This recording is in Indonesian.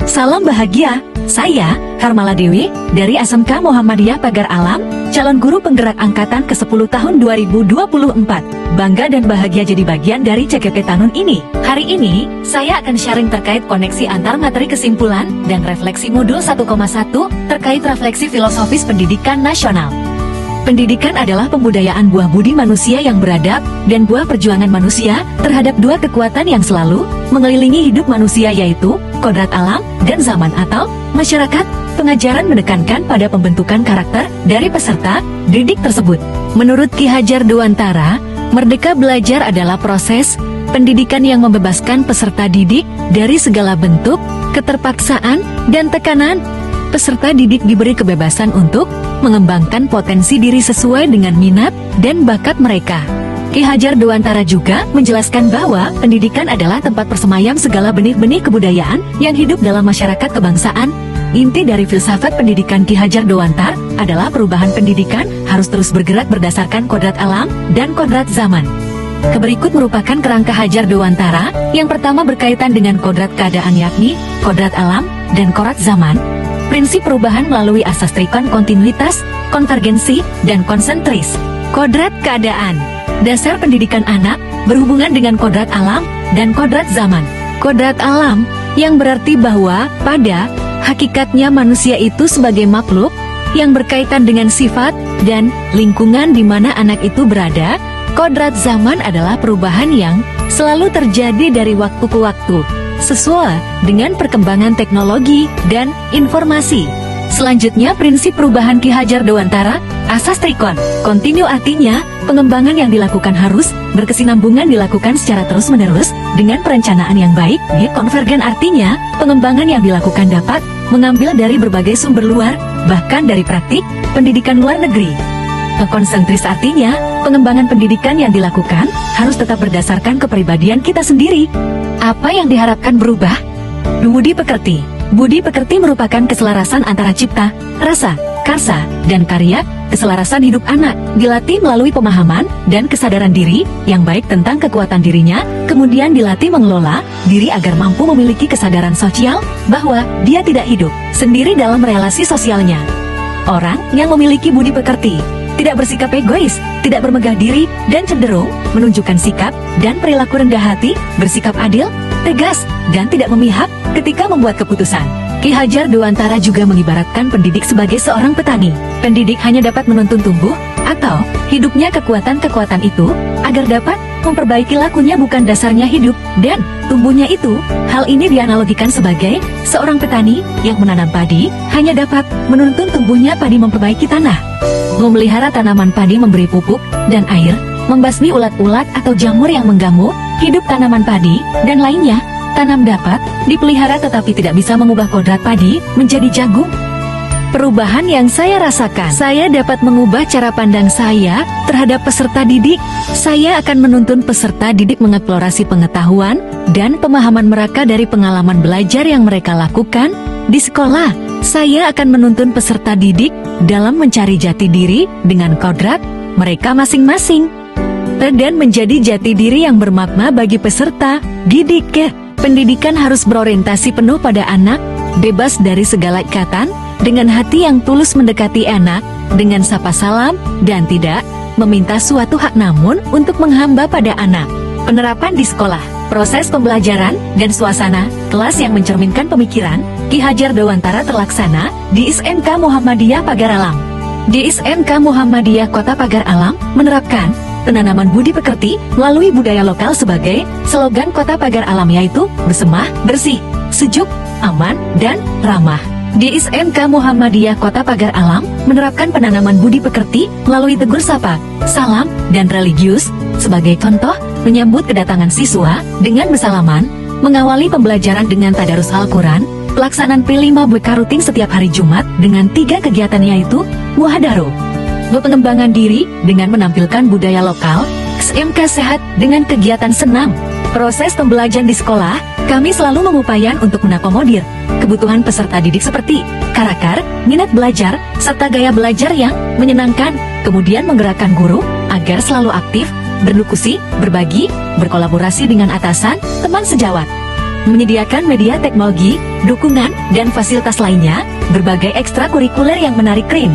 Salam bahagia, saya Karmala Dewi dari SMK Muhammadiyah Pagar Alam, calon guru penggerak angkatan ke-10 tahun 2024. Bangga dan bahagia jadi bagian dari CKP tahun ini. Hari ini, saya akan sharing terkait koneksi antar materi kesimpulan dan refleksi modul 1,1 terkait refleksi filosofis pendidikan nasional. Pendidikan adalah pembudayaan buah budi manusia yang beradab dan buah perjuangan manusia terhadap dua kekuatan yang selalu mengelilingi hidup manusia, yaitu kodrat alam dan zaman atau masyarakat. Pengajaran menekankan pada pembentukan karakter dari peserta didik tersebut. Menurut Ki Hajar Dewantara, merdeka belajar adalah proses pendidikan yang membebaskan peserta didik dari segala bentuk keterpaksaan dan tekanan. Peserta didik diberi kebebasan untuk mengembangkan potensi diri sesuai dengan minat dan bakat mereka. Ki Hajar Dewantara juga menjelaskan bahwa pendidikan adalah tempat persemayam segala benih-benih kebudayaan yang hidup dalam masyarakat kebangsaan. Inti dari filsafat pendidikan Ki Hajar Dewantara adalah perubahan pendidikan harus terus bergerak berdasarkan kodrat alam dan kodrat zaman. Keberikut merupakan kerangka Hajar Dewantara. Yang pertama berkaitan dengan kodrat keadaan, yakni kodrat alam dan kodrat zaman. Prinsip perubahan melalui asas trikon kontinuitas, konvergensi, dan konsentris. Kodrat keadaan. Dasar pendidikan anak berhubungan dengan kodrat alam dan kodrat zaman. Kodrat alam yang berarti bahwa pada hakikatnya manusia itu sebagai makhluk yang berkaitan dengan sifat dan lingkungan di mana anak itu berada. Kodrat zaman adalah perubahan yang selalu terjadi dari waktu ke waktu, sesuai dengan perkembangan teknologi dan informasi. Selanjutnya, prinsip perubahan Ki Hajar Dewantara, asas trikon kontinu, artinya pengembangan yang dilakukan harus berkesinambungan, dilakukan secara terus-menerus dengan perencanaan yang baik. Konvergen artinya pengembangan yang dilakukan dapat mengambil dari berbagai sumber luar, bahkan dari praktik pendidikan luar negeri. Konsentris artinya pengembangan pendidikan yang dilakukan harus tetap berdasarkan kepribadian kita sendiri. Apa yang diharapkan berubah? Budi pekerti. Budi pekerti merupakan keselarasan antara cipta, rasa, karsa, dan karya. Keselarasan hidup anak dilatih melalui pemahaman dan kesadaran diri yang baik tentang kekuatan dirinya, kemudian dilatih mengelola diri agar mampu memiliki kesadaran sosial bahwa dia tidak hidup sendiri dalam relasi sosialnya. Orang yang memiliki budi pekerti tidak bersikap egois, tidak bermegah diri, dan cenderung menunjukkan sikap dan perilaku rendah hati, bersikap adil, tegas, dan tidak memihak ketika membuat keputusan. Ki Hajar Dewantara juga mengibaratkan pendidik sebagai seorang petani. Pendidik hanya dapat menuntun tumbuh atau hidupnya kekuatan-kekuatan itu agar dapat memperbaiki lakunya, bukan dasarnya hidup dan tumbuhnya itu. Hal ini dianalogikan sebagai seorang petani yang menanam padi hanya dapat menuntun tumbuhnya padi, memperbaiki tanah. Memelihara tanaman padi, memberi pupuk dan air, membasmi ulat-ulat atau jamur yang mengganggu hidup tanaman padi, dan lainnya. Tanam dapat dipelihara tetapi tidak bisa mengubah kodrat padi menjadi jagung. Perubahan yang saya rasakan, saya dapat mengubah cara pandang saya terhadap peserta didik. Saya akan menuntun peserta didik mengeksplorasi pengetahuan dan pemahaman mereka dari pengalaman belajar yang mereka lakukan di sekolah. Saya akan menuntun peserta didik dalam mencari jati diri dengan kodrat mereka masing-masing dan menjadi jati diri yang bermakna bagi peserta didik. Pendidikan harus berorientasi penuh pada anak, bebas dari segala ikatan, dengan hati yang tulus mendekati anak, dengan sapa salam, dan tidak meminta suatu hak, namun untuk menghamba pada anak. Penerapan di sekolah, proses pembelajaran, dan suasana kelas yang mencerminkan pemikiran Ki Hajar Dewantara terlaksana di SMK Muhammadiyah Pagar Alam. Di SMK Muhammadiyah Kota Pagar Alam menerapkan penanaman budi pekerti melalui budaya lokal sebagai slogan Kota Pagar Alam, yaitu bersemah, bersih, sejuk, aman, dan ramah. Di SMK Muhammadiyah Kota Pagar Alam menerapkan penanaman budi pekerti melalui tegur sapa, salam, dan religius. Sebagai contoh, menyambut kedatangan siswa dengan bersalaman, mengawali pembelajaran dengan tadarus Al-Quran, pelaksanaan P5BK rutin setiap hari Jumat dengan 3 kegiatan, yaitu muhadaro, pengembangan diri dengan menampilkan budaya lokal, SMK sehat dengan kegiatan senam. Proses pembelajaran di sekolah, kami selalu mengupayakan untuk mengakomodir kebutuhan peserta didik seperti karakter, minat belajar, serta gaya belajar yang menyenangkan. Kemudian menggerakkan guru agar selalu aktif, berdiskusi, berbagi, berkolaborasi dengan atasan, teman sejawat. menyediakan media teknologi, dukungan, dan fasilitas lainnya, berbagai ekstrakurikuler yang menarik KRIN.